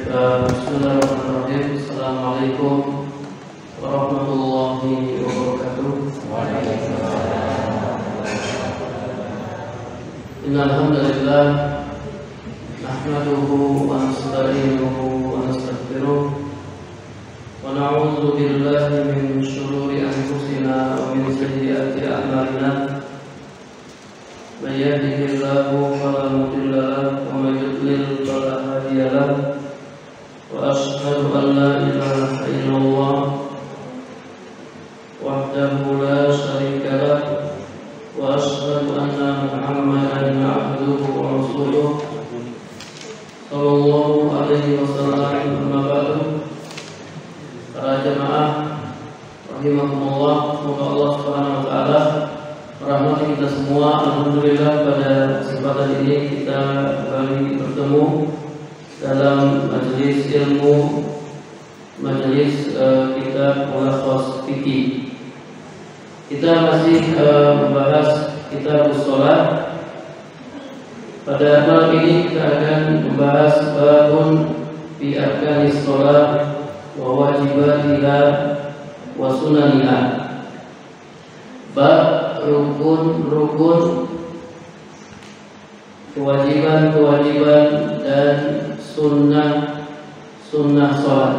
Bismillahirrahmanirrahim. Assalamualaikum warahmatullahi wabarakatuh. Innal hamdalillah nahmaduhu wa nasta'inuhu wa nastaghfiruh wa na'udzu billahi min shururi anfusina wa min sayyiati a'malina. May yahdihillahu fala mudilla lahu wa may yudlil fala hadiya lahu. Wa ashhadu an la ilaha illallah wahdahu la syarika lahu wa ashhadu anna Muhammadan abduhu wa rasuluh sallallahu alaihi wasallam. Amma ba'du. Para jemaah rahimakumullah, semoga Allah Subhanahu wa taala merahmati kita semua. Alhamdulillah, pada kesempatan ini kita kembali bertemu dalam majelis ilmu, majelis kitab Mulakhas Fiqih. Kita masih membahas kitab Shalah. Pada malam ini kita akan membahas babun fi arkanis shalah wa wajibatiha wa sunaniha. Bab rukun-rukun, kewajiban-kewajiban dan sunnah sholat.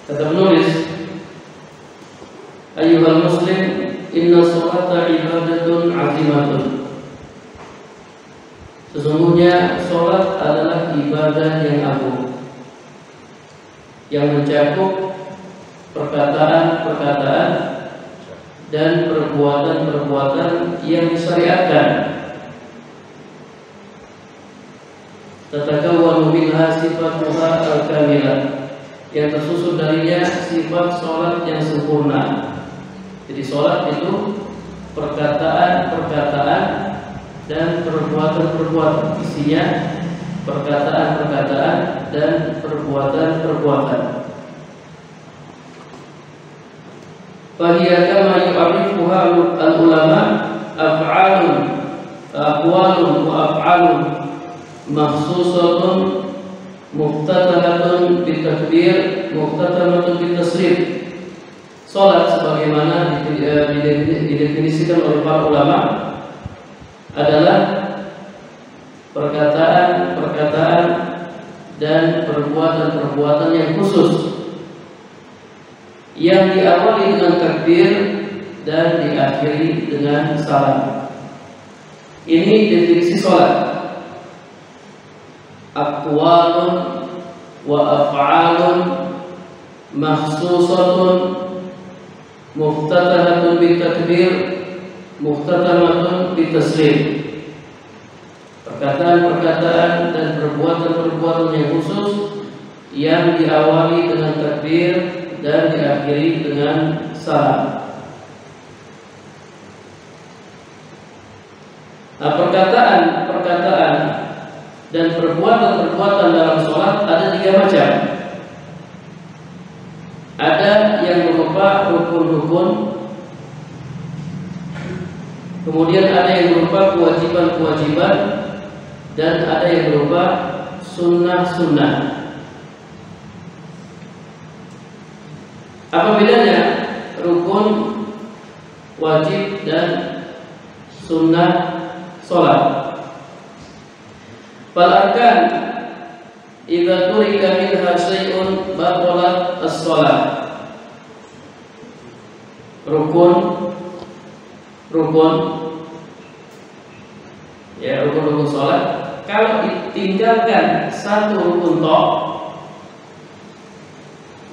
Kata penulis, ayyuhal muslim, inna sholata ibadatun azimatun. Sesungguhnya sholat adalah ibadah yang agung, yang mencakup perkataan-perkataan dan perbuatan-perbuatan yang disyariatkan. Tatakawwanu minha sifatuha al-kamilah, yang tersusun darinya sifat sholat yang sempurna. Jadi sholat itu perkataan-perkataan dan perbuatan-perbuatan, isinya perkataan-perkataan dan perbuatan-perbuatan. Fahiya kama yu'arifuha al-ulama af'alun aqwalun wa af'alun makhsusatun muftatahatun bitakbir muftatamatun bitasrif. Salat sebagaimana didefinisikan oleh para ulama adalah perkataan-perkataan dan perbuatan-perbuatan yang khusus, yang diawali dengan takbir dan diakhiri dengan salam. Ini definisi sholat. Aqwalun wa af'alun makhsusatun muftatahatun bitakbir muftatamatun bitaslim. Perkataan-perkataan dan perbuatan-perbuatan yang khusus, yang diawali dengan takbir dan diakhiri dengan salam. Nah, perkataan dan perbuatan-perbuatan dalam sholat ada 3 macam. Ada yang berupa rukun-rukun, kemudian ada yang berupa kewajiban-kewajiban, dan ada yang berupa sunnah-sunnah. Apa bedanya rukun, wajib, dan sunnah sholat? Fal arkan idza turika minha syai'un batalat as-shalah. Rukun ya, rukun sholat, kalau ditinggalkan satu rukun tok,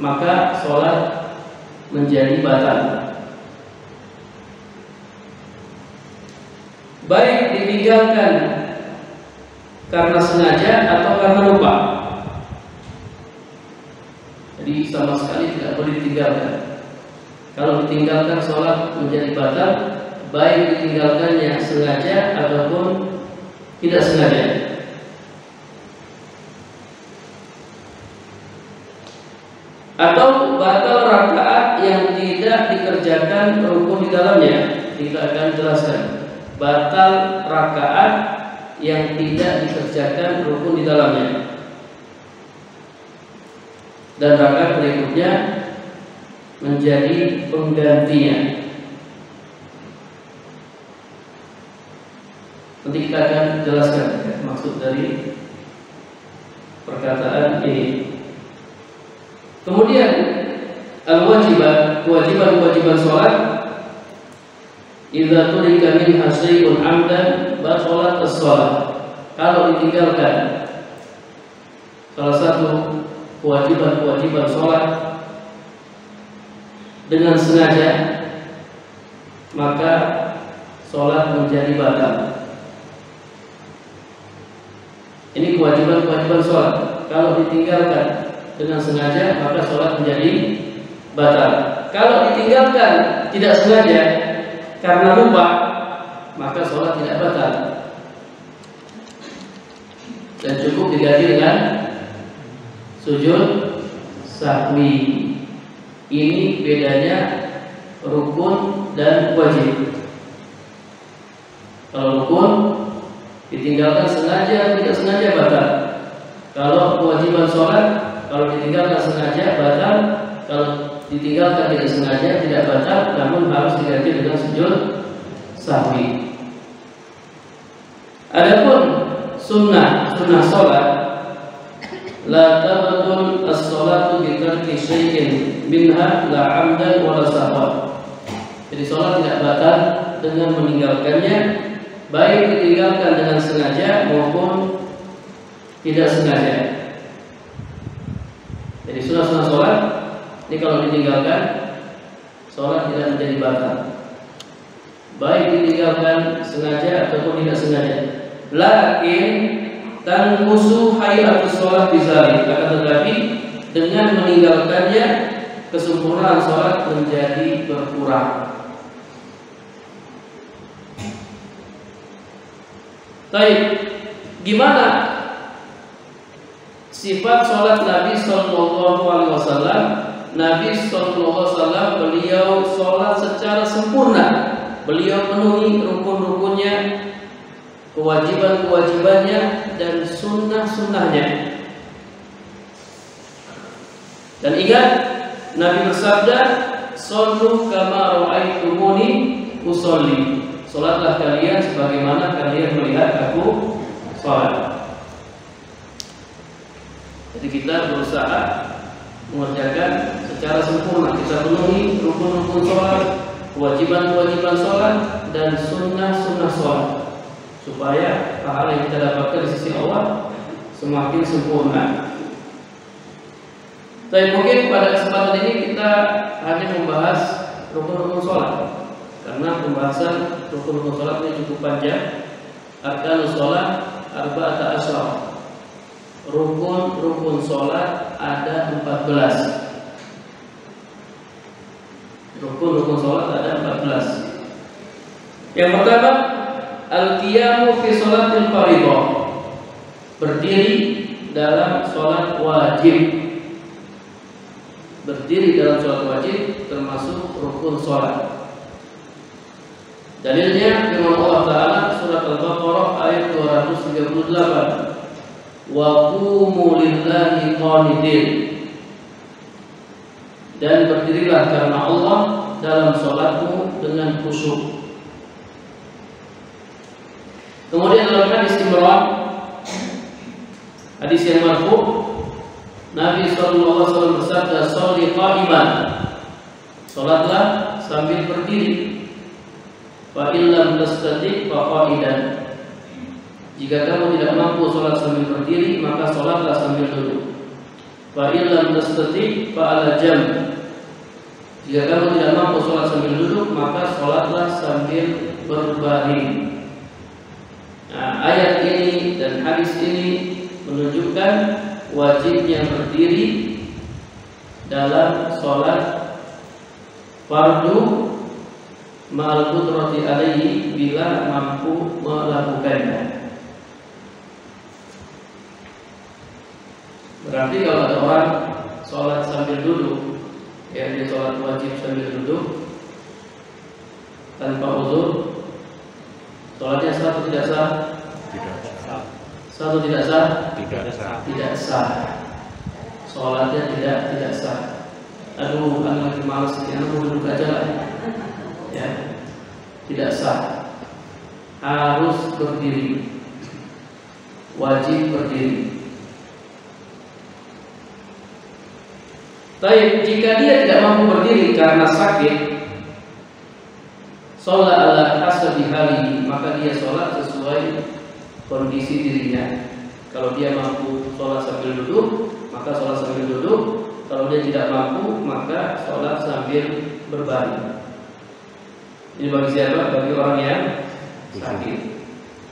maka sholat menjadi batal. Baik ditinggalkan karena sengaja atau karena lupa. Jadi sama sekali tidak boleh ditinggalkan. Kalau ditinggalkan sholat menjadi batal, baik ditinggalkannya sengaja ataupun tidak sengaja. Atau batal rakaat yang tidak dikerjakan rukun di dalamnya. kita akan jelaskan batal rakaat yang tidak dikerjakan rukun di dalamnya. Dan rakaat berikutnya menjadi penggantinya. Nanti kita akan jelaskan maksud dari perkataan ini. Kemudian kewajiban sholat, idza turika minha syai'un 'amdan batalat as-shalah. Kalau ditinggalkan salah satu kewajiban sholat dengan sengaja, maka sholat menjadi batal. Ini kewajiban sholat. Kalau ditinggalkan dengan sengaja, maka sholat menjadi batal. Kalau ditinggalkan tidak sengaja karena lupa, maka sholat tidak batal dan cukup diganti dengan sujud sahwi. Ini bedanya rukun dan wajib. Kalau rukun ditinggalkan sengaja tidak sengaja batal. Kalau kewajiban sholat, kalau ditinggalkan sengaja batal, kalau ditinggalkan tidak sengaja tidak batal, namun harus diganti dengan sujud sahwi. Adapun sunnah sholat, la tabtul as-salatu bi tarki syai'in minha la 'amdan wa la sahwan. Jadi sholat tidak batal dengan meninggalkannya, baik ditinggalkan dengan sengaja maupun tidak sengaja. Jadi sunnah sholat ini kalau ditinggalkan, sholat tidak menjadi batal, baik ditinggalkan sengaja ataupun tidak sengaja. Lakin tanqusu hayatus sholat bizalik, akan tetapi dengan meninggalkannya kesempurnaan sholat menjadi berkurang. Baik, gimana sifat sholat Nabi Sallallahu Alaihi Wasallam? Nabi Sallallahu Alaihi Wasallam beliau sholat secara sempurna. Beliau penuhi rukun-rukunnya, kewajiban-kewajibannya, dan sunnah-sunnahnya. Dan ingat, Nabi bersabda, "Shollu kama ra'aitumuni usolli." Sholatlah kalian sebagaimana kalian melihat aku sholat. Jadi kita berusaha mengerjakan secara sempurna. Kita penuhi rukun-rukun sholat, kewajiban-kewajiban sholat, dan sunnah-sunnah sholat, supaya pahala yang kita dapatkan di sisi Allah semakin sempurna. Tapi mungkin pada kesempatan ini kita hanya membahas rukun-rukun sholat, karena pembahasan rukun-rukun sholat ini cukup panjang. Arkanus sholat arba'ata asyara. Rukun sholat ada 14. Rukun sholat ada 14. Yang pertama, al-qiyamu fi sholatil fardhah. Berdiri dalam sholat wajib. Berdiri dalam sholat wajib termasuk rukun sholat. Dalilnya firman Allah Ta'ala surat Al-Baqarah ayat 238. Wa qumu lillahi qanitin. Dan berdirilah karena Allah dalam sholatmu dengan khusyuk. Kemudian dalam hadis Imran, hadis yang marfu, Nabi SAW bersabda, "Sholli qa'iman." Sholatlah sambil berdiri. Fa illam tastati' fa qa'idan. Jika kamu tidak mampu sholat sambil berdiri, maka sholatlah sambil duduk. Fa illam tastati' fa 'ala jamb. Jika kamu tidak mampu sholat sambil duduk, maka sholatlah sambil berbaring. Nah, ayat ini dan hadis ini menunjukkan wajibnya berdiri dalam sholat fardu ma'al qudrati alaihi bila mampu melakukannya. Berarti kalau ada orang sholat sambil duduk, ya dia sholat wajib sambil duduk, tanpa uzur, sholatnya sah atau tidak sah? Tidak sah. Sah atau tidak sah? Tidak sah. Tidak sah. Sholatnya tidak sah. Aduh, anak lagi malas ini, anak mau duduk aja lah. Ya, tidak sah. Harus berdiri. Wajib berdiri. Tapi jika dia tidak mampu berdiri karena sakit, sholat ala hasabi halihi, maka dia sholat sesuai kondisi dirinya. Kalau dia mampu sholat sambil duduk, maka sholat sambil duduk. Kalau dia tidak mampu, maka sholat sambil berbaring. Ini bagi siapa? Bagi orang yang sakit.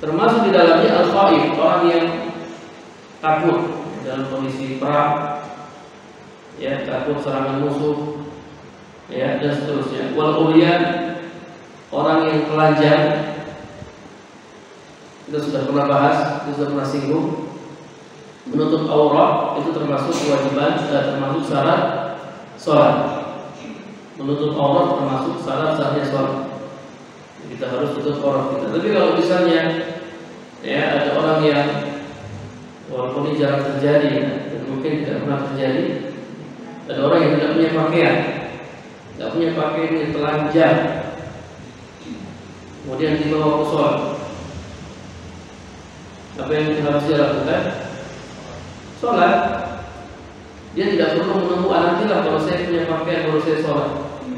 Termasuk di dalamnya al-khaif, orang yang takut dalam kondisi perang, ya, takut serangan musuh, ya, dan seterusnya. Wal-ulyan, orang yang telanjang, kita sudah pernah bahas, kita sudah pernah singgung. Menutup aurat itu termasuk kewajiban, termasuk syarat sholat. Menutup aurat termasuk syarat sahnya sholat. Kita harus tutup aurat kita. Tapi kalau misalnya, ya, ada orang yang walaupun ini jarang terjadi, dan mungkin tidak pernah terjadi, ada orang yang tidak punya pakaian, tidak punya pakaian yang telanjang, kemudian dibawa ke sholat. Apa yang harus dia lakukan? Sholat. Dia tidak perlu menunggu nantilah kalau saya punya pakaian baru saya sholat.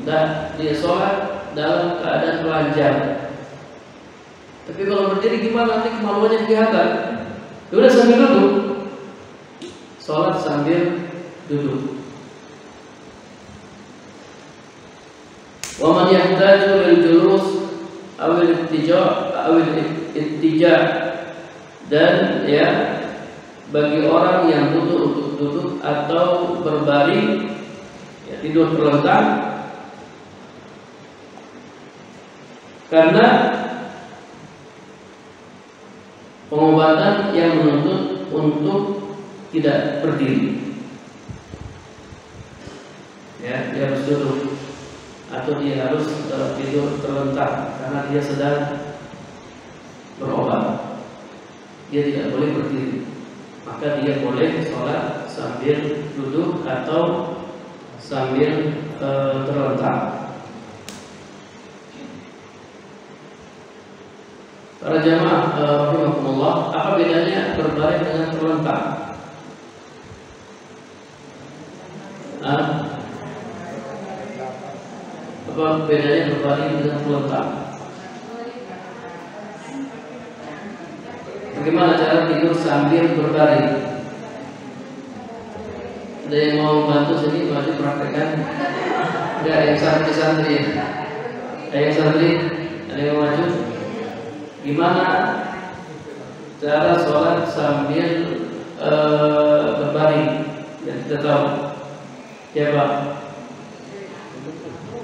Dan dia sholat dalam keadaan telanjang. Tapi kalau berdiri gimana, nanti kemaluannya kelihatan. Ya udah sambil duduk. Sholat sambil duduk. Wa man yahtaju lil julus awil ittija, dan ya, bagi orang yang butuh untuk duduk atau berbaring, ya, tidur terlentang, karena pengobatan yang menuntut untuk tidak berdiri, ya, dia harus duduk atau dia harus tidur terlentang karena dia sedang berobat. Dia tidak boleh berdiri, maka dia boleh sholat sambil duduk atau sambil terlentang. Para jamaah rahimakumullah, apa bedanya berbaring dengan terlentang? Apa bedanya berbaring dengan terlentang? Bagaimana cara tidur sambil berbaring? Ada yang mau bantu sini, maju praktekkan? Ada yang santri-santri? Ada yang santri? Ada yang maju? Gimana cara sholat sambil berbaring? Dan kita tahu siapa?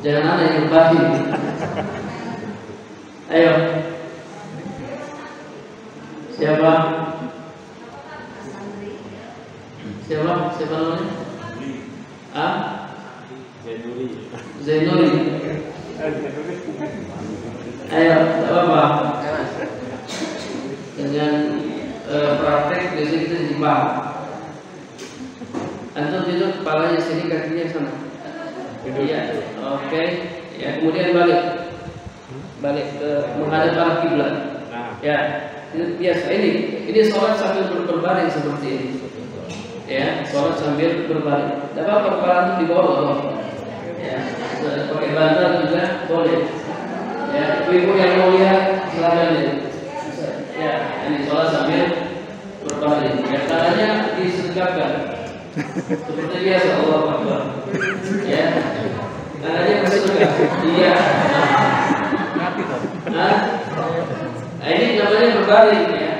Jangan ada yang berbaring. Ayo. Siapa? Siapa namanya? Zainuri. Ayo, tak apa-apa. Dengan praktek biasanya kita jadi paham. Antum tidur kepalanya sini, kakinya sana. Iya, oke. Ya, kemudian balik ke menghadap arah kiblat. Ya. Biasa ini sholat sambil berbaring seperti ini, ya, sholat sambil berbaring. Tidak apa-apa kepala itu di bawah, ya, pakai bantal juga boleh, ya. Ibu yang mau lihat silakan ini, ya, ini sholat sambil berbaring, ya, tangannya disegapkan seperti biasa, Allah Akbar, ya, tangannya disegap, iya. Nah, ini namanya berbaring, ya.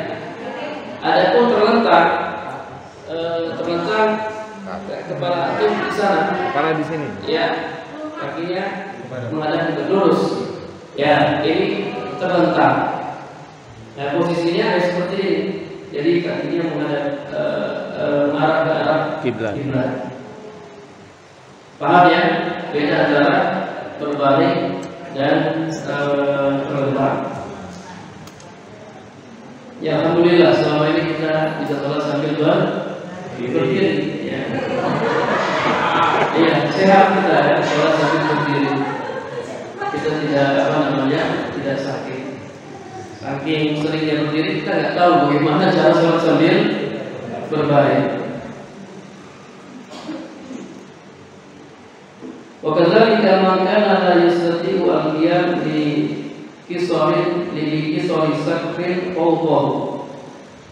Adapun terlentang, kepala antum di sana, kepala di sini, ya, kakinya menghadap ke lurus, ya, ini terlentang. Nah, posisinya seperti ini, jadi kakinya menghadap mengarah ke arah kiblat. Paham ya? Beda antara berbaring dan rendah. Ya alhamdulillah selama ini kita bisa sholat sambil berdiri. Ya. Iya, sehat kita ya, sholat sambil berdiri. Kita tidak sakit. Saking seringnya berdiri kita nggak tahu bagaimana cara sholat sambil berbaring. Wakadzalika man kana la yastati'u al-qiyam li kisarin sakrin fawqahu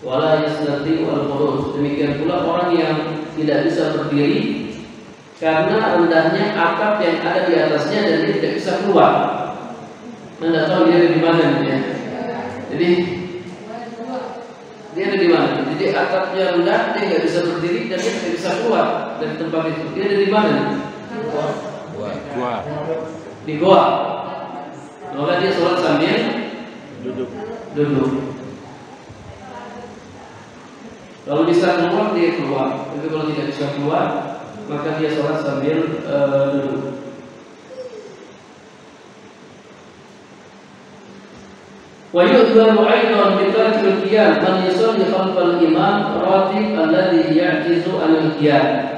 wa la yastati'u al-khuruj. Demikian pula orang yang tidak bisa berdiri karena rendahnya atap yang ada di atasnya dan dia tidak bisa keluar. Anda tahu dia ada di mana ya? Jadi dia ada di mana? Jadi atapnya rendah, dia nggak bisa berdiri dan dia tidak bisa keluar dari tempat itu. Dia ada di mana? Gua. Di goa. Maka dia sholat sambil duduk. Kalau bisa keluar dia keluar. Tapi kalau tidak bisa keluar, maka dia sholat sambil duduk. Wa yu'dharu aidan bi tarkil qiyam man yusalli khalfal imam ratib alladhi ya'jizu anil qiyam.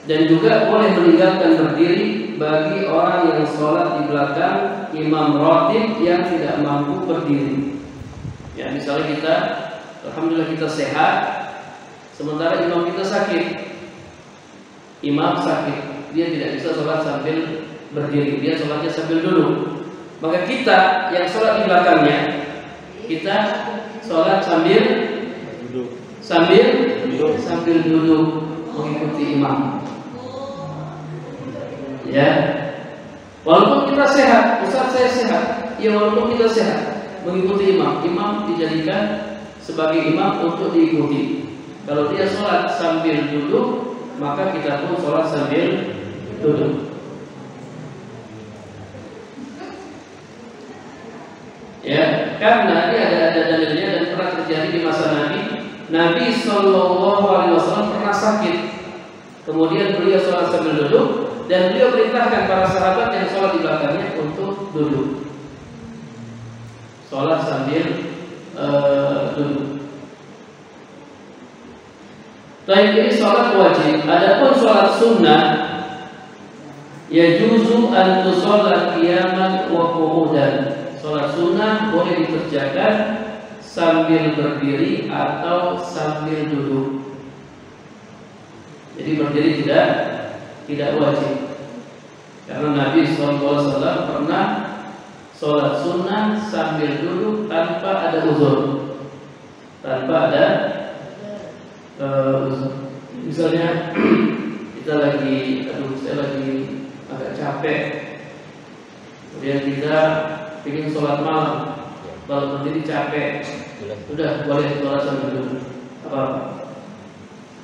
Dan juga boleh meninggalkan berdiri bagi orang yang sholat di belakang imam ratib yang tidak mampu berdiri. Ya, misalnya kita, alhamdulillah kita sehat, sementara imam kita sakit. Imam sakit, dia tidak bisa sholat sambil berdiri, dia sholatnya sambil duduk. Maka kita yang sholat di belakangnya, kita sholat sambil duduk mengikuti imam. Ya, walaupun kita sehat, Ustaz saya sehat. Ya walaupun kita sehat, mengikuti imam. Imam dijadikan sebagai imam untuk diikuti. Kalau dia sholat sambil duduk, maka kita pun sholat sambil duduk. Ya, karena ini ada dalilnya dan pernah terjadi di masa Nabi. Nabi SAW pernah sakit. Kemudian beliau sholat sambil duduk. Dan beliau perintahkan para sahabat yang sholat di belakangnya untuk duduk. Sholat sambil duduk. Baik, ini sholat wajib. Adapun sholat sunnah, yajuzu an tusalla qiyaman wa qu'udan. Sholat sunnah boleh dikerjakan sambil berdiri atau sambil duduk. Jadi berdiri tidak wajib, karena Nabi SAW pernah sholat sunnah sambil duduk tanpa ada uzur, uzur. Misalnya kita saya lagi agak capek, kemudian kita ingin sholat malam, kalau berdiri capek, sudah boleh sholat sambil duduk,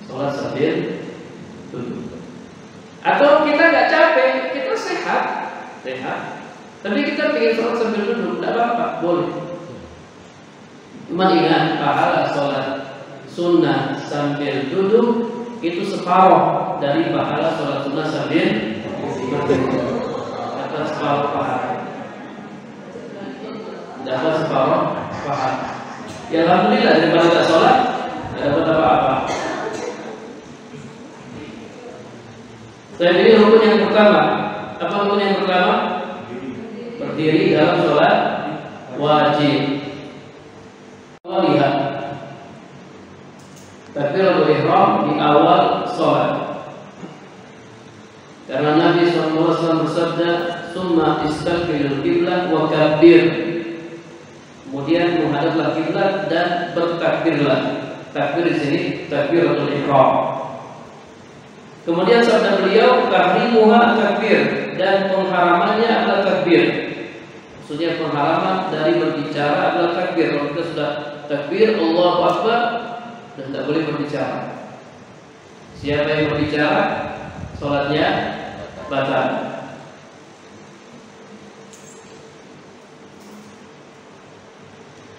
sholat sambil duduk. Atau kita nggak capek, kita sehat, tapi kita ingin sholat sambil duduk, tidak apa-apa, boleh. Cuma ingat, pahala sholat sunnah sambil duduk itu separuh dari pahala sholat sunnah sambil berdiri. Dapat separuh pahala. Ya alhamdulillah, daripada tidak sholat, tidak dapat apa-apa. Saya pilih rukun yang pertama. Apa rukun yang pertama? Berdiri dalam sholat wajib. Lihat takbiratul ihram di awal sholat. Karena Nabi SAW bersabda, "Summa istaqbilul qiblah wa kabbir." Kemudian menghadaplah kiblat dan bertakbirlah. Takbir di sini takbiratul ihram. Kemudian sabda beliau, tahrimuha takbir, dan pengharamannya adalah takbir. Maksudnya pengharaman dari berbicara adalah takbir. Kalau kita sudah takbir Allahu Akbar, dan tidak boleh berbicara. Siapa yang berbicara, sholatnya batal.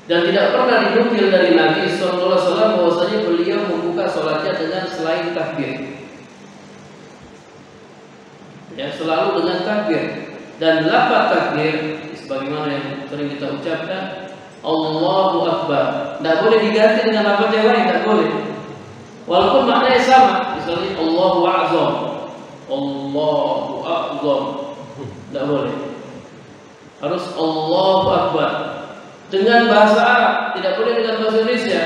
Dan tidak pernah dinukil dari Nabi SAW bahwasanya beliau membuka sholatnya dengan selain takbir. Ya, selalu dengan takbir. Dan lafaz takbir sebagaimana yang sering kita ucapkan, Allahu Akbar. Tidak boleh diganti dengan lafaz yang lain, tidak boleh. Walaupun maknanya sama, misalnya Allahu A'zam, Allahu A'zam, tidak boleh. Harus Allahu Akbar dengan bahasa Arab, tidak boleh dengan bahasa Indonesia.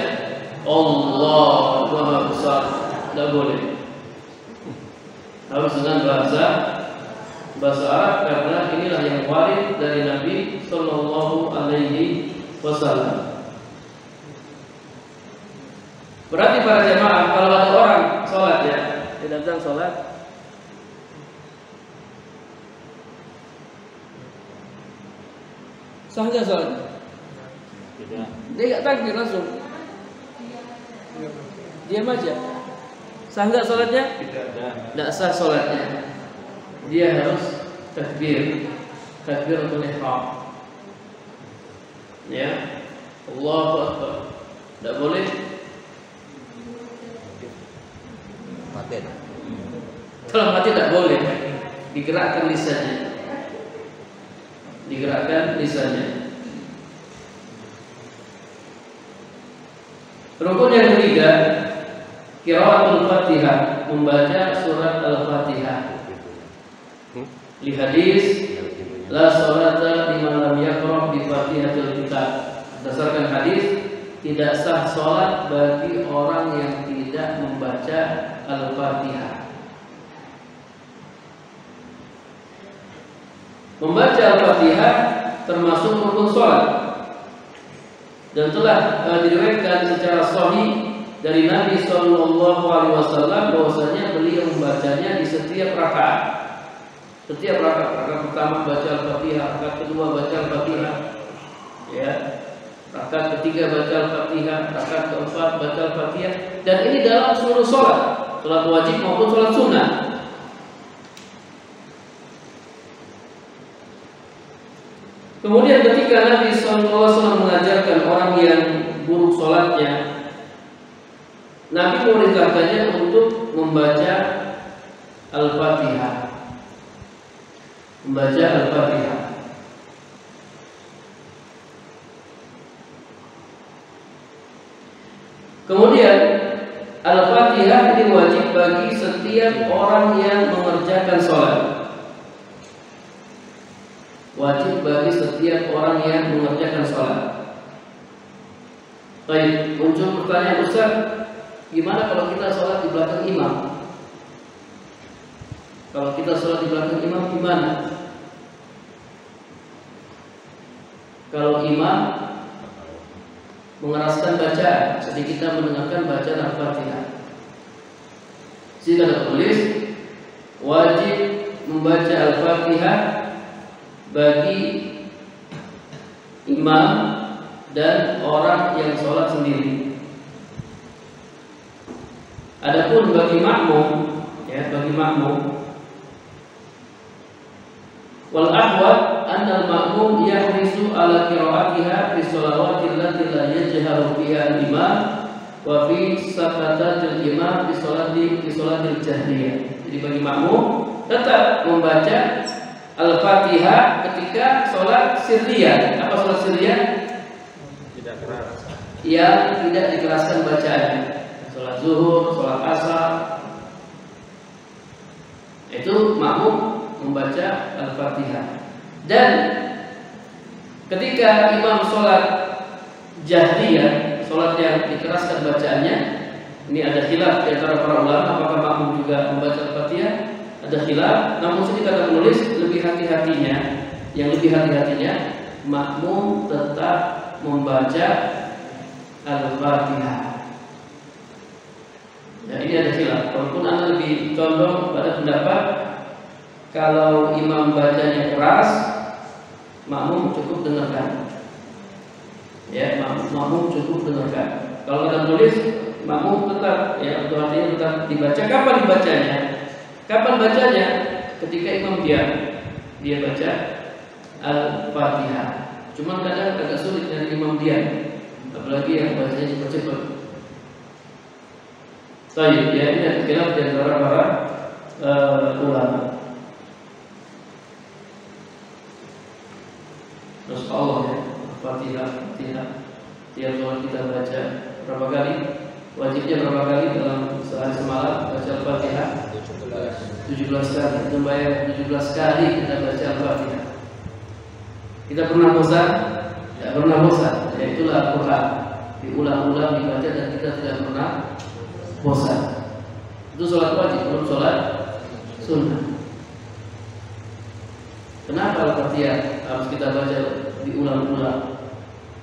Allah Maha Besar, tidak boleh. Harus dengan bahasa Arab, karena inilah yang warid dari Nabi Sallallahu Alaihi Wasallam. Berarti para jemaah, kalau ada orang sholat ya, dia datang sholat, sah nggak sholatnya? Tidak. Dia nggak takbir langsung, diam aja. Sah nggak sholatnya? Tidak sah sholatnya. Dia harus takbir untuk ihram. Ya, Allahu Akbar. Tidak boleh Mati. kalau mati, tidak boleh digerakkan lisannya. Rukun yang ketiga, qiraatul Fatihah, membaca surat Al-Fatihah. Li hadis la sholata liman lam yaqra bi Fatihatil Kitab. Berdasarkan hadis, tidak sah sholat bagi orang yang tidak membaca Al-Fatihah. Membaca Al-Fatihah termasuk rukun sholat, dan telah diriwayatkan secara sahih dari Nabi Shallallahu Alaihi Wasallam bahwasanya beliau membacanya di setiap rakaat. Setiap rakaat pertama baca Al-Fatihah, rakaat kedua baca Al-Fatihah, ya, rakaat ketiga baca Al-Fatihah, rakaat keempat baca Al-Fatihah, dan ini dalam seluruh sholat wajib maupun sholat sunnah. Kemudian ketika Nabi SAW mengajarkan orang yang buruk sholatnya, Nabi memerintahkannya untuk membaca Al-Fatihah. Kemudian Al-Fatihah ini wajib bagi setiap orang yang mengerjakan sholat. Baik, muncul pertanyaan, Ustaz, gimana kalau kita sholat di belakang imam? Gimana? Kalau imam mengeraskan bacaan, jadi kita mendengarkan bacaan Al-Fatihah. Jika tertulis wajib membaca Al-Fatihah bagi imam dan orang yang sholat sendiri. Adapun bagi makmum, wal ahwat anna al-ma'mum yahrisu ala qira'atiha fi sholawati allati la yajharu fiha al-imam wa fi sakatatil imam fi sholatil jahriyah. Jadi bagi makmum tetap membaca Al-Fatihah ketika sholat sirriyah. Apa sholat sirriyah? Tidak keras. Yang tidak dikeraskan bacaannya. Sholat zuhur, sholat asar, itu makmum membaca Al-Fatihah. Dan ketika imam sholat jahriyah, sholat yang dikeraskan bacaannya, ini ada khilaf di antara para ulama apakah makmum juga membaca Al-Fatihah. Ada khilaf, namun sini kata penulis lebih hati-hatinya makmum tetap membaca Al-Fatihah. Ya, ini ada khilaf. Walaupun Anda lebih condong pada pendapat kalau imam bacanya keras, makmum cukup dengarkan. Ya, makmum cukup dengarkan. Kalau kata penulis, makmum tetap, ya, untuk artinya tetap dibaca. Kapan dibacanya? Ketika imam dia baca Al-Fatihah. Cuma kadang agak sulit dari imam diam, apalagi yang bacanya cepat-cepat. Baik, ya, ini ada khilaf di antara para ulama. Terus Allah ya, Fatihah. Tiap sholat kita baca berapa kali? Wajibnya berapa kali dalam sehari semalam baca Al-Fatihah? 17 kali. Supaya 17 kali kita baca Al-Fatihah. Kita pernah bosan? Tidak pernah bosan. Ya itulah Al-Quran. Diulang-ulang dibaca dan kita tidak pernah bosan. Itu sholat wajib, belum sholat sunnah. Kenapa Al-Fatihah harus kita baca diulang-ulang?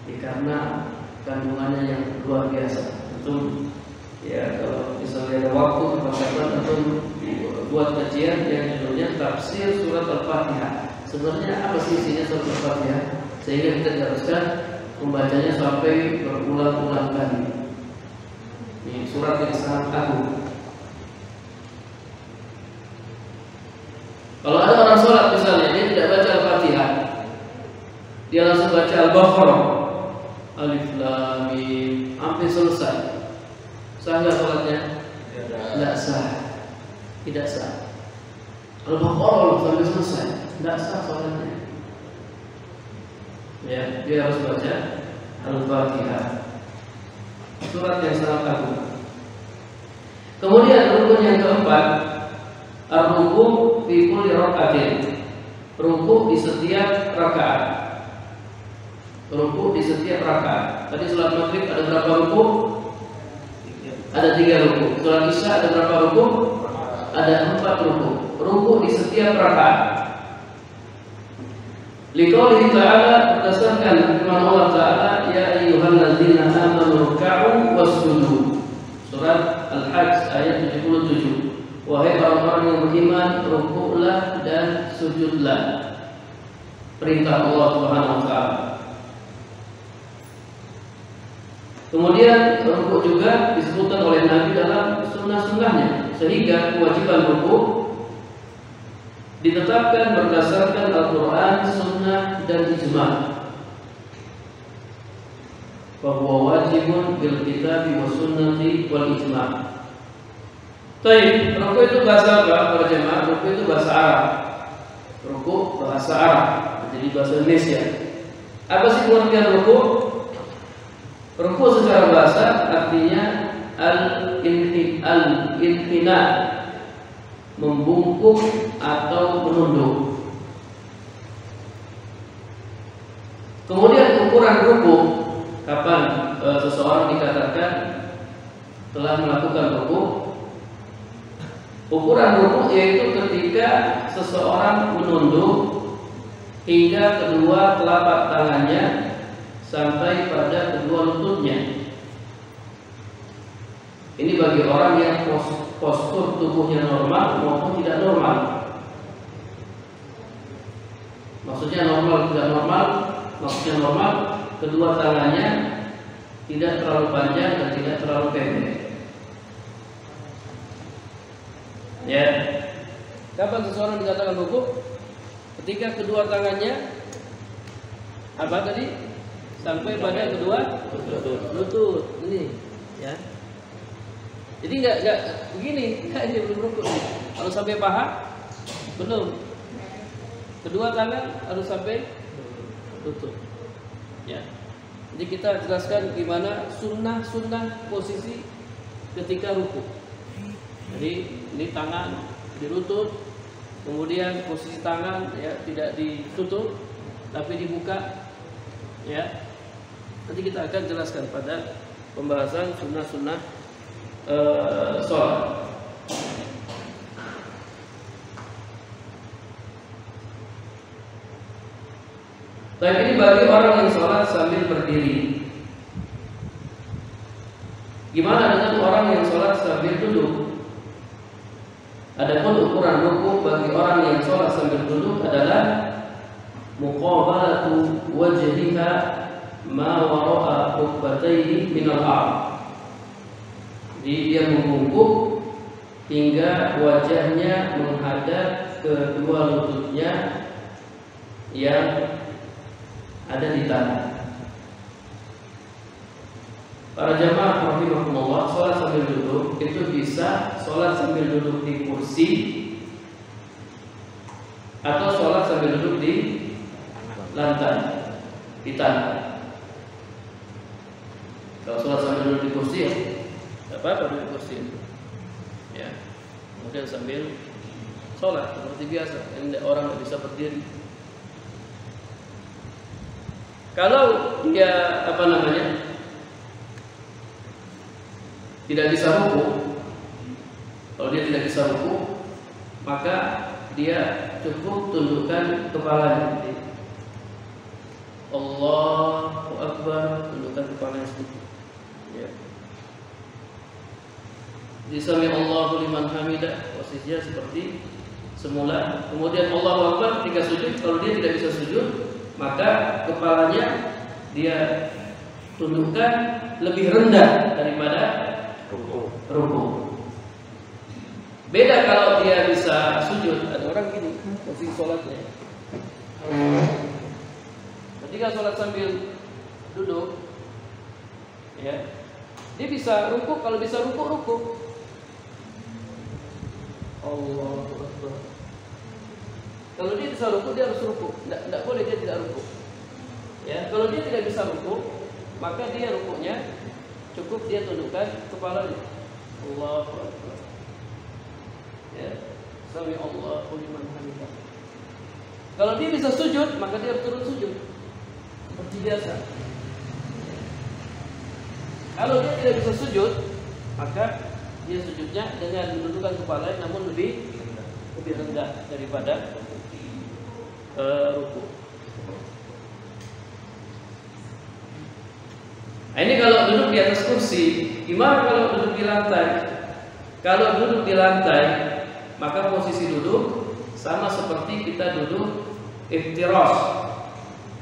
Ya, karena kandungannya yang luar biasa. Tentu ya kalau misalnya ada waktu kapan-kapan atau buat kajian yang judulnya tafsir surat Al-Fatihah. Sebenarnya apa sih isinya surat Al-Fatihah? Sehingga kita haruskan membacanya sampai berulang-ulang kali. Ini surat yang sangat agung. Kalau ada orang sholat misalnya dia tidak baca Al-Fatihah, dia langsung baca Al-Baqarah, Alif Lam Mim, sampai selesai. Sah nggak sholatnya? Tidak sah. Tidak sah. Al-Baqarah sampai selesai, tidak sah sholatnya. Ya, dia harus baca Al-Fatihah. Surat yang sangat agung. Kemudian rukun yang keempat, ar-ruku' fi kulli raka'atin. Ruku' di setiap rakaat. Ruku' di setiap rakaat. Tadi salat maghrib ada berapa ruku'? Ada 3 ruku'. Salat isya ada berapa ruku'? Ada 4 ruku'. Ruku' di setiap rakaat. Liqaulihi ta'ala, berdasarkan firman Allah Ta'ala, ya ayyuhalladzina amanu ruk'u wasjudu. Surat Al-Hajj ayat 77. Wahai orang-orang yang beriman, rukuklah dan sujudlah. Perintah Allah Subhanahu wa taala. Kemudian rukuk juga disebutkan oleh Nabi dalam sunnah-sunnahnya, sehingga kewajiban rukuk ditetapkan berdasarkan Al-Quran, Sunnah dan Ijma'. Bahwa wajibun bil kitabi wa sunnati wal ijma'. Baik, rukuk itu bahasa apa para jemaah? Rukuk itu bahasa Arab. Rukuk bahasa Arab, jadi bahasa Indonesia. Apa sih pengertian rukuk? Rukuk secara bahasa artinya al-inhina, membungkuk atau menunduk. Kemudian ukuran rukuk, kapan seseorang dikatakan telah melakukan rukuk? Ukuran rukuk yaitu ketika seseorang menunduk hingga kedua telapak tangannya sampai pada kedua lututnya. Ini bagi orang yang postur tubuhnya normal maupun tidak normal. Maksudnya normal tidak normal, maksudnya normal kedua tangannya tidak terlalu panjang dan tidak terlalu pendek. Ya. Kapan seseorang dikatakan rukuk? Ketika kedua tangannya apa tadi? Sampai pada kedua lutut. Ini, ya. Jadi enggak begini, ini belum rukuk. Harus sampai paha? Belum. Kedua tangan harus sampai lutut. Ya. Jadi kita jelaskan gimana sunnah posisi ketika rukuk. Jadi ini tangan di lutut, kemudian posisi tangan ya tidak ditutup tapi dibuka. Ya. Nanti kita akan jelaskan pada pembahasan sunnah sholat. Tapi ini bagi orang yang sholat sambil berdiri. Gimana dengan orang yang sholat sambil duduk? Adapun ukuran rukuk bagi orang yang sholat sambil duduk adalah muqabalatu wajhika ma wara'a rukbatayhi minal ard. Jadi dia membungkuk hingga wajahnya menghadap kedua lututnya yang ada di tanah. Para jamaah rahimahumullah, sholat sambil duduk itu bisa sholat sambil duduk di kursi atau sholat sambil duduk di lantai. ditahan. Kalau sholat sambil duduk di kursi ya, tidak apa-apa duduk di kursi itu. Ya, kemudian sambil sholat seperti biasa. Orang tidak bisa berdiri. Kalau dia tidak bisa ruku, kalau dia tidak bisa ruku, maka dia cukup tundukkan kepalanya. Allahu Akbar, tundukkan kepalanya sedikit. Ya. Disami Allahu liman hamidah, posisinya seperti semula. Kemudian Allahu Akbar ketika sujud, kalau dia tidak bisa sujud, maka kepalanya dia tundukkan lebih rendah daripada ruku. Beda kalau dia bisa sujud. Ada orang gini posisi sholatnya. Ketika sholat sambil duduk, ya, dia bisa ruku. Kalau bisa ruku. Allahu Akbar. Kalau dia bisa ruku, dia harus ruku. Tidak boleh dia tidak ruku. Ya, kalau dia tidak bisa ruku, maka dia rukunya cukup dia tundukkan kepalanya. Allahu Akbar. Ya, sami Allahu liman hamidah. Kalau dia bisa sujud, maka dia harus turun sujud seperti biasa. Kalau dia tidak bisa sujud, maka dia sujudnya dengan menundukkan kepala, namun lebih rendah daripada ruku. Nah, ini kalau duduk di atas kursi. Gimana kalau duduk di lantai? Kalau duduk di lantai, maka posisi duduk sama seperti kita duduk iftirash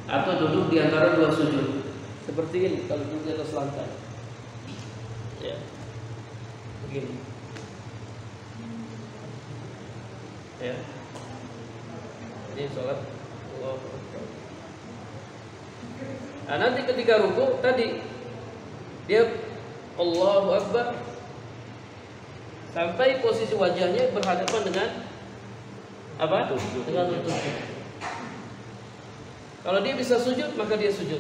atau duduk di antara dua sujud. Seperti ini kalau duduk di atas lantai. Ya. Begini. Ya. Ini sholat. Nah, nanti ketika ruku tadi dia Allahu Akbar sampai posisi wajahnya berhadapan dengan apa? Dengan lututnya. Kalau dia bisa sujud, maka dia sujud.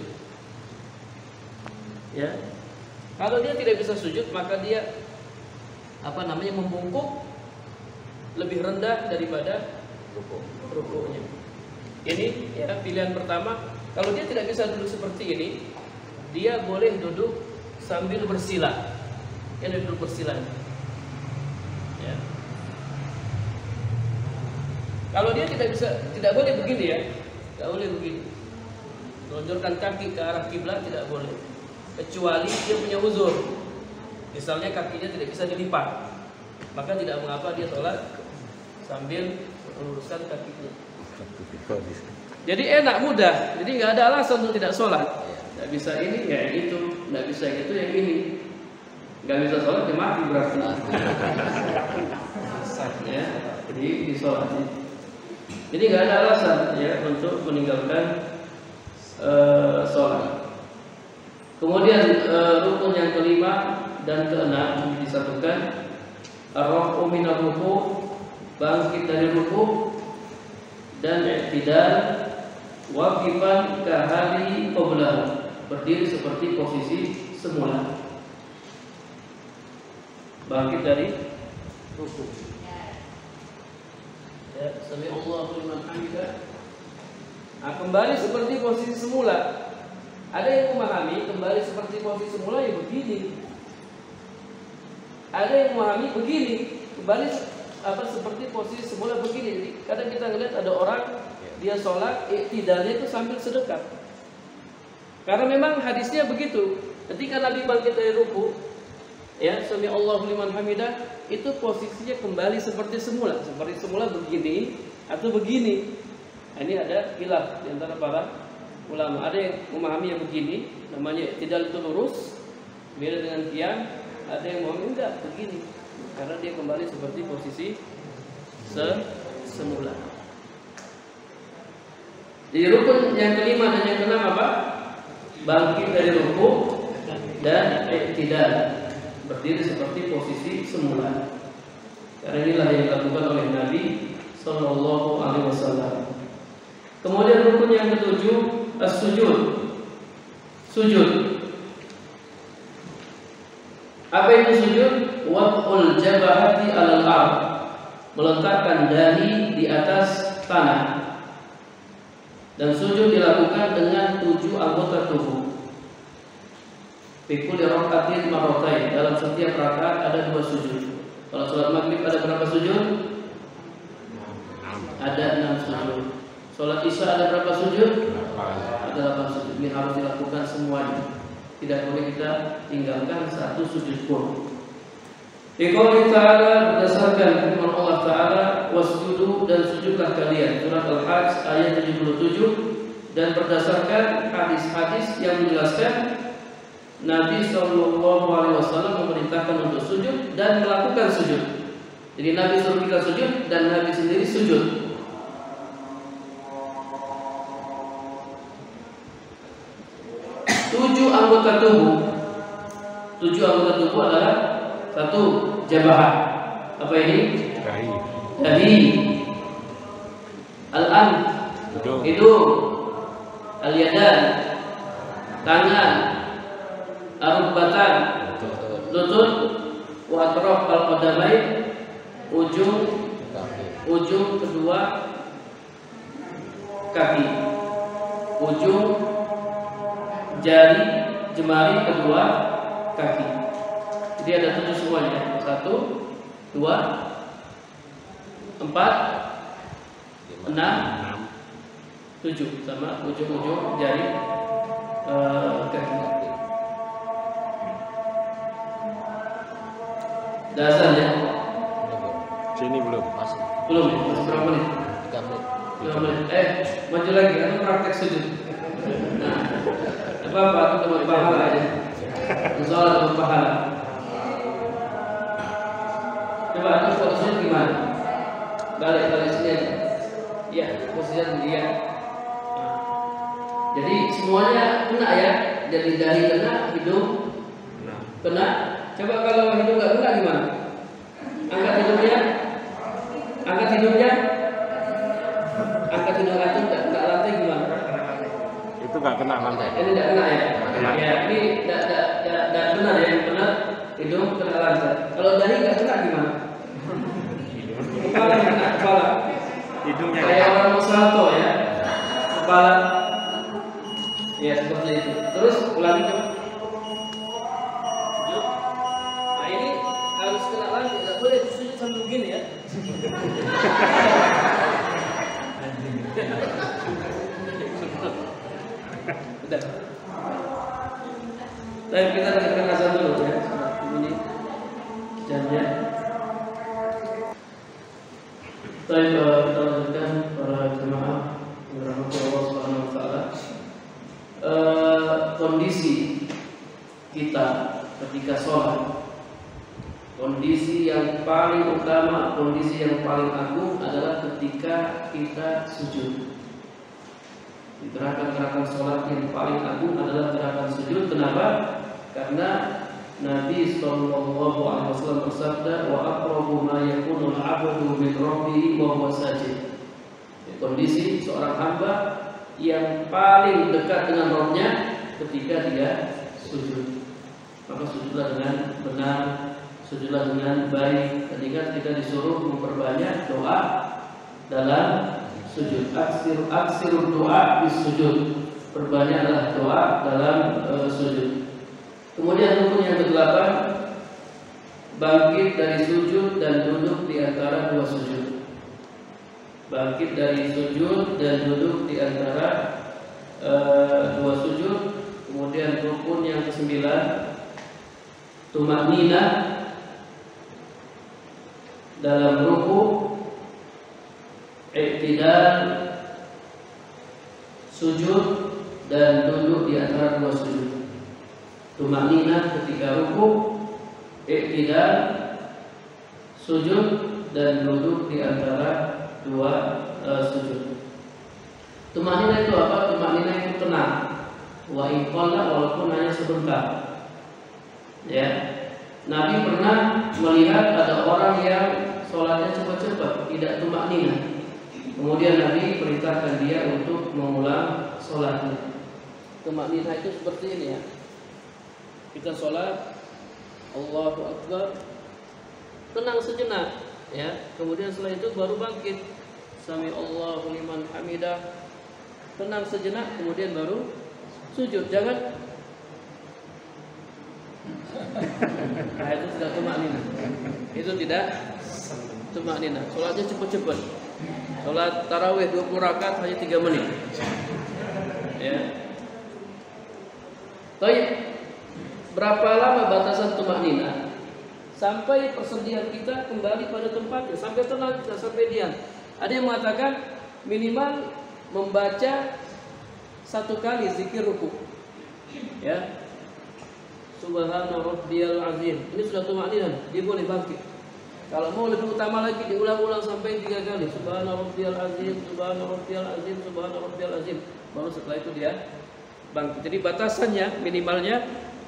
Ya. Kalau dia tidak bisa sujud, maka dia membungkuk lebih rendah daripada rukunya. Ini ya pilihan pertama. Kalau dia tidak bisa duduk seperti ini, dia boleh duduk sambil bersila. Ini duduk bersila. Ya. Kalau dia tidak boleh begini ya, tidak boleh begini. Melonjorkan kaki ke arah kiblat tidak boleh, kecuali dia punya uzur. Misalnya kakinya tidak bisa dilipat, maka tidak mengapa dia sholat sambil meluruskan kakinya. Jadi enak, mudah. Jadi nggak ada alasan untuk tidak sholat. Nggak bisa ini ya itu, nggak bisa itu yang ini. Nggak bisa sholat ya mati berarti. Ya, jadi di sholat. Jadi nggak ada alasan ya untuk meninggalkan sholat. Kemudian rukun yang kelima dan keenam disatukan. Ar-rafu minal ruku, bangkit dari ruku, dan i'tidal waqifan kahali qablahu, berdiri seperti posisi semula. Bangkit dari ruku. Ya, sami Allahu liman hamidah. Nah, kembali seperti posisi semula. Ada yang memahami kembali seperti posisi semula ya begini. Ada yang memahami begini, kembali seperti posisi semula begini. Jadi kadang kita ngelihat ada orang dia sholat, i'tidalnya itu sambil sedekap. Karena memang hadisnya begitu. Ketika Nabi bangkit dari ruku, ya, sami Allahu liman hamidah, itu posisinya kembali seperti semula begini atau begini. Nah, ini ada khilaf di antara para ulama. Ada yang memahami yang begini, namanya i'tidal itu lurus, beda dengan qiyam. Ada yang memahami enggak begini, karena dia kembali seperti posisi semula. Di rukun yang kelima dan yang keenam apa? Bangkit dari ruku dan i'tidal, berdiri seperti posisi semula. Karena inilah yang dilakukan oleh Nabi Sallallahu Alaihi Wasallam. Kemudian rukun yang ketujuh, as-sujud. sujud. Apa itu sujud? Wad'ul jabahati 'alal ard, meletakkan dahi di atas tanah. Dan sujud dilakukan dengan 7 anggota tubuh. Fikul rakatin marratain, dalam setiap rakaat ada 2 sujud. Kalau sholat maghrib ada berapa sujud? Ada 6 sujud. Sholat isya ada berapa sujud? Ada 8 sujud. Ini harus dilakukan semuanya. Tidak boleh kita tinggalkan 1 sujud pun. Dikau ta'ala, berdasarkan firman Allah Ta'ala, wasjudu, dan sujudlah kalian, surat Al-Hajj ayat 77. Dan berdasarkan hadis-hadis yang menjelaskan Nabi SAW memerintahkan untuk sujud dan melakukan sujud. Jadi Nabi suruh kita sujud dan Nabi sendiri sujud. Tujuh anggota tubuh adalah 1. Jabah. Apa ini? Dahi. Al-anf, hidung. Al-yadan, tangan. Ar-rukbatan, lutut. Wa atraf al-qadamain, ujung kedua kaki. Ujung jari jemari kedua kaki. Jadi ada 7 semuanya. 1, 2, 4, 6, 7 sama ujung-ujung jari kaki. Dasarnya sini belum. belum ya? Masih berapa menit? 3 menit. Maju lagi, kan praktek sujud. Nah, apa aku dapat pahala aja. Sholat dapat pahala. Coba aku posisinya gimana? Balik sini aja. Iya, posisinya dia. Jadi semuanya kena ya. Jadi dahi kena, hidung kena. Coba kalau hidung nggak kena gimana? Angkat hidung antum nggak lantai gimana? Itu nggak kena lantai. Ini tidak kena ya? Ya, ini tidak benar ya. Yang benar hidung kena lantai. Kalau dahi nggak kena gimana? Kepala yang kena, kepala. Hidungnya Kayak orang mau salto ya. Kepala. Ya seperti itu. Terus ulangi coba. Sujud. Nah ini harus kena lantai. Tidak boleh sujud sambil begini ya. Udah. Tapi kita dengarkan azan dulu ya. Ini jamnya. Baik, kita lanjutkan para jemaah yang dirahmati Allah Subhanahu wa taala. Kondisi kita ketika sholat, kondisi yang paling utama, kondisi yang paling agung adalah ketika kita sujud. Gerakan-gerakan sholat yang paling agung adalah gerakan sujud. Kenapa? Karena Nabi SAW bersabda, wa aqrabu ma yakunu al-'abdu min rabbih wa huwa sajid. Kondisi seorang hamba yang paling dekat dengan Rabb-nya ketika dia sujud. Maka sujudlah dengan benar, sujudlah dengan baik. Ketika kita disuruh memperbanyak doa dalam sujud. Aksirul doa bis sujud. Perbanyaklah doa dalam sujud. Kemudian rukun yang ke-8, bangkit dari sujud dan duduk di antara 2 sujud. Bangkit dari sujud dan duduk di antara 2 sujud. Kemudian rukun yang ke-9, tumanina dalam ruku, i'tidal sujud dan duduk di antara 2 sujud. Tumanina ketika ruku, i'tidal sujud dan duduk di antara 2 sujud. Tumanina itu apa? Tumanina itu tenang. Wa iqalla, walaupun hanya sebentar. Ya. Nabi pernah melihat ada orang yang sholatnya cepat-cepat, tidak tumanina. Kemudian Nabi perintahkan dia untuk mengulang sholatnya. tumakninah itu seperti ini ya. Kita sholat, Allahu Akbar, tenang sejenak ya. Kemudian setelah itu baru bangkit, Sami Allahu liman hamidah, tenang sejenak, kemudian baru sujud. Jangan nah, itu sudah tumakninah. Itu tidak tumakninah. Sholatnya cepat-cepat. Sholat tarawih 20 rakaat hanya 3 menit. Ya. Baik. Berapa lama batasan tumakninah? Sampai persediaan kita kembali pada tempatnya, sampai tenang kita, sampai diam. Ada yang mengatakan minimal membaca 1 kali zikir ruku. Ya. Subhana rabbiyal azim. Ini sudah tumakninah, dia boleh bangkit. Kalau mau lebih utama lagi diulang-ulang sampai 3 kali. Subhana rabbiyal azim, subhana rabbiyal azim, subhana rabbiyal azim. Baru setelah itu dia bangkit. Jadi batasannya minimalnya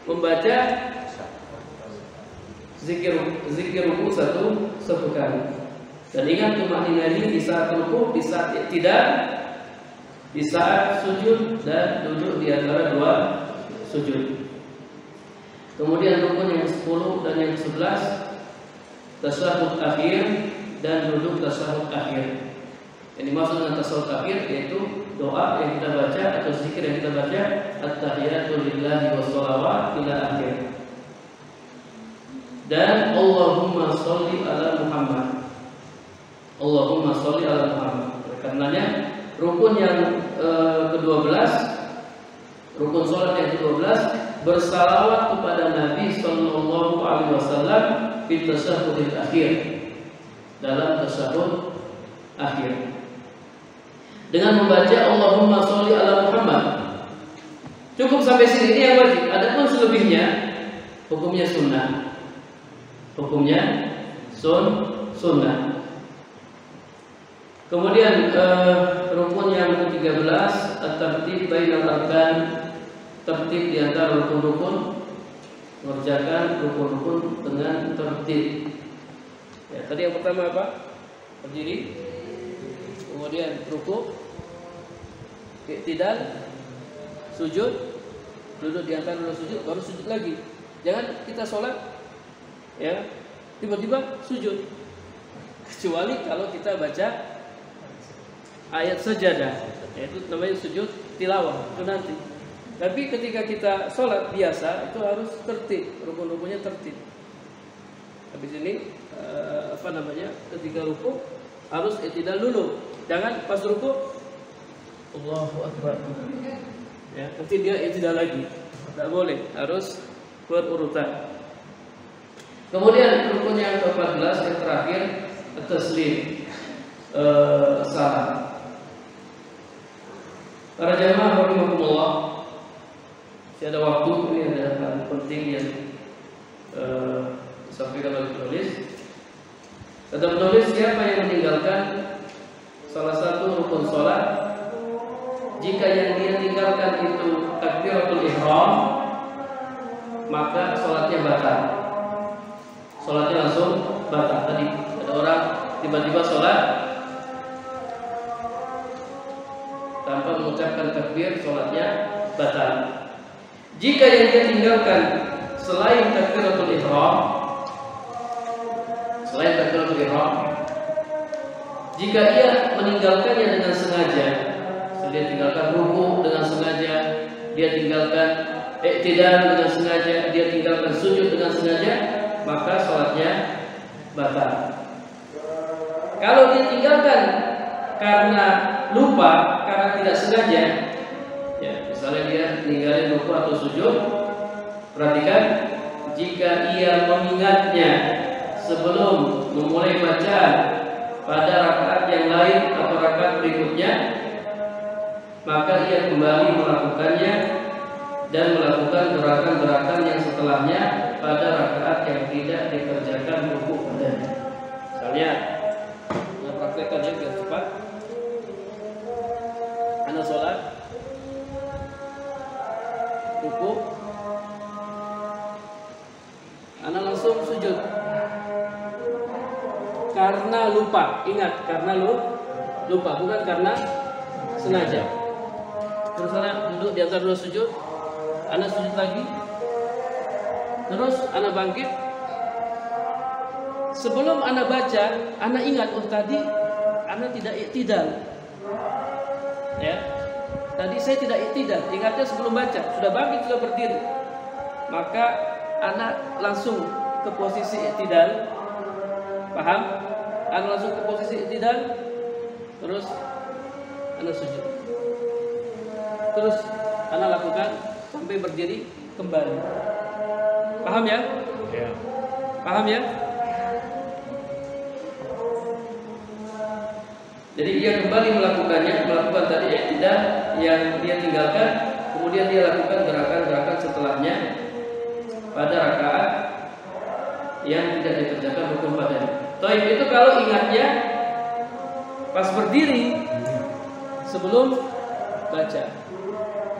membaca zikir ruku satu kali. Dan ingat tumakninah ini di saat ruku, di saat tidak, di saat sujud dan duduk di antara 2 sujud. Kemudian rukun yang ke-10 dan yang ke-11 tasyahud akhir dan duduk tasyahud akhir. Yang dimaksud dengan tasyahud akhir yaitu doa yang kita baca atau zikir yang kita baca, at-tahiyatu lillahi wassalawat ila akhir. Dan Allahumma sholli ala Muhammad. Allahumma sholli ala Muhammad. Karenanya rukun yang ke-12, rukun salat yang ke-12 bersalawat kepada Nabi sallallahu alaihi wasallam fi tasyahhudil akhir, dalam tasyahud akhir, dengan membaca Allahumma sholli ala Muhammad. Cukup sampai sini, ini yang wajib. Adapun selebihnya hukumnya sunnah. Hukumnya sunnah. Kemudian rukun yang ke-13 at-tartib bainal arkan, tertib di antara rukun-rukun, mengerjakan rukun-rukun dengan tertib. Ya, tadi yang pertama apa? Berdiri, kemudian rukuk, i'tidal, sujud, duduk di antara 2 sujud, baru sujud lagi. Jangan kita sholat ya tiba-tiba sujud, kecuali kalau kita baca ayat sajadah, yaitu namanya sujud tilawah, itu nanti. Tapi ketika kita sholat biasa itu harus tertib, rukun-rukunnya tertib. Habis ini ketika ruku harus i'tidal dulu. Jangan pas ruku Allahu Akbar. Ya, nanti dia i'tidal lagi. Tidak boleh, harus berurutan. Kemudian rukun yang ke-14 yang terakhir at-taslim, salam. Para jamaah rahimakumullah, masih ada waktu, ini ada hal penting yang disampaikan oleh penulis. Kata penulis, siapa yang meninggalkan salah satu rukun sholat, jika yang dia tinggalkan itu takbiratul ihram, maka sholatnya batal. Sholatnya langsung batal. Tadi ada orang tiba-tiba sholat tanpa mengucapkan takbir, sholatnya batal. Jika yang dia tinggalkan selain takbiratul ihram, jika ia meninggalkannya dengan sengaja, dia tinggalkan ruku dengan sengaja, dia tinggalkan i'tidal dengan sengaja, dia tinggalkan sujud dengan sengaja, maka sholatnya batal. Kalau dia tinggalkan karena lupa, karena tidak sengaja, ya, misalnya dia ninggalin ruku atau sujud, perhatikan, jika ia mengingatnya sebelum memulai bacaan pada rakaat yang lain atau rakaat berikutnya, maka ia kembali melakukannya dan melakukan gerakan-gerakan yang setelahnya pada rakaat yang tidak dikerjakan ruku padanya. Misalnya, kita praktekkan ya biar cepat. Ana sholat, ruku, ana langsung sujud karena lupa. Ingat, karena lupa, bukan karena sengaja. Terus ana duduk di antara dua sujud, ana sujud lagi. Terus ana bangkit. Sebelum ana baca, ana ingat tadi ana tidak iktidal. Ya. Tadi saya tidak iktidal, ingatnya sebelum baca, sudah bangkit, sudah berdiri. Maka ana langsung ke posisi iktidal. Paham? Ana langsung ke posisi iktidal. Terus ana sujud. Terus ana lakukan sampai berdiri kembali. Paham ya? Ya. Paham ya? Jadi dia kembali melakukan tadi iktidal yang dia tinggalkan, kemudian dia lakukan gerakan-gerakan setelahnya pada rakaat yang tidak dikerjakan rukun padanya. Taib itu kalau ingatnya pas berdiri sebelum baca.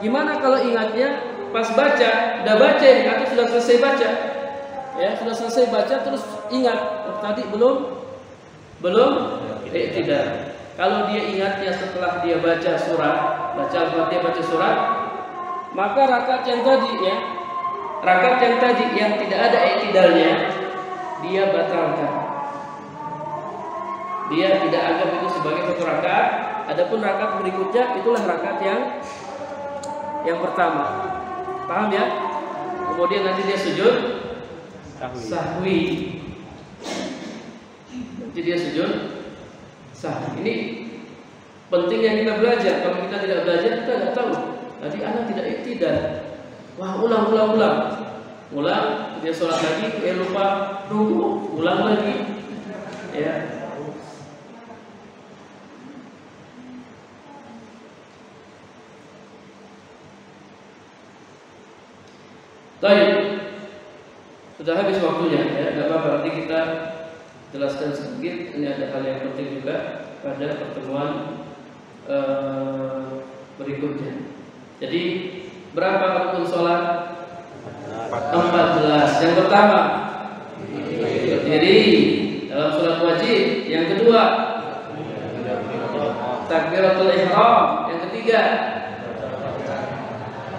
Gimana kalau ingatnya pas baca, udah baca ini atau sudah selesai baca? Ya, sudah selesai baca terus ingat tadi belum iktidal. Kalau dia ingatnya setelah dia baca surah, baca Al-Fatihah, baca surah, maka rakaat yang tadi yang tidak ada iktidalnya, dia batalkan. Dia tidak anggap itu sebagai satu rakaat. Adapun rakaat berikutnya itulah rakaat yang pertama. Paham ya? Kemudian nanti dia sujud sahwi. Nanti dia sujud sahwi. Ini penting yang kita belajar. Kalau kita tidak belajar, kita tidak tahu. Tadi anak tidak iktidal. Wah, ulang. Dia sholat lagi, lupa ruku, ulang lagi. Ya. Baik, sudah habis waktunya ya, tidak apa-apa, nanti kita jelaskan sedikit. Ini ada hal yang penting juga pada pertemuan berikutnya. Jadi berapa rukun sholat? 14. Yang pertama berdiri dalam sholat wajib. Yang kedua takbiratul ihram. Yang ketiga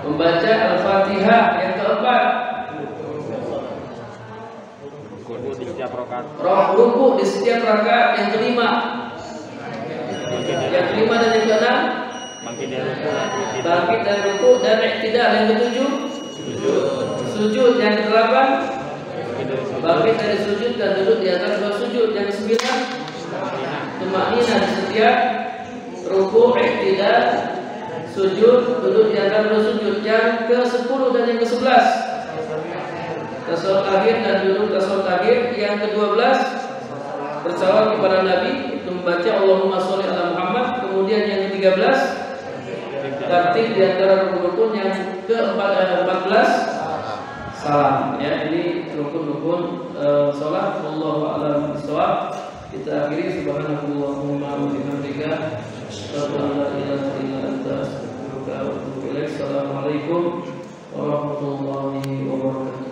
membaca Al-Fatihah. Yang keempat Ruku di setiap rakaat. Ruku di setiap rakaat. Yang kelima dan yang keenam bangkit dari ruku dan iktidal. Yang ketujuh sujud. Yang kedelapan bangkit dari sujud dan duduk di antara dua sujud. Yang kesembilan tumakninah di setiap ruku, iktidal, sujud, duduk di antara dua sujud. Yang ke-10 dan yang ke-11 tasawuf akhir dan duduk tasawuf akhir. Yang ke-12 bersalawat kepada Nabi, itu membaca Allahumma sholli ala Muhammad. Kemudian yang ke-13 tertib di antara rukun-rukun. Yang ke-14 salam. Ya, ini rukun-rukun salat. Wallahu a'lam bishawab. Kita akhiri subhanallahumma wa bihamdika asyhadu an la ilaha illa anta astaghfiruka wa atubu ilaik. Assalamualaikum warahmatullahi wabarakatuh.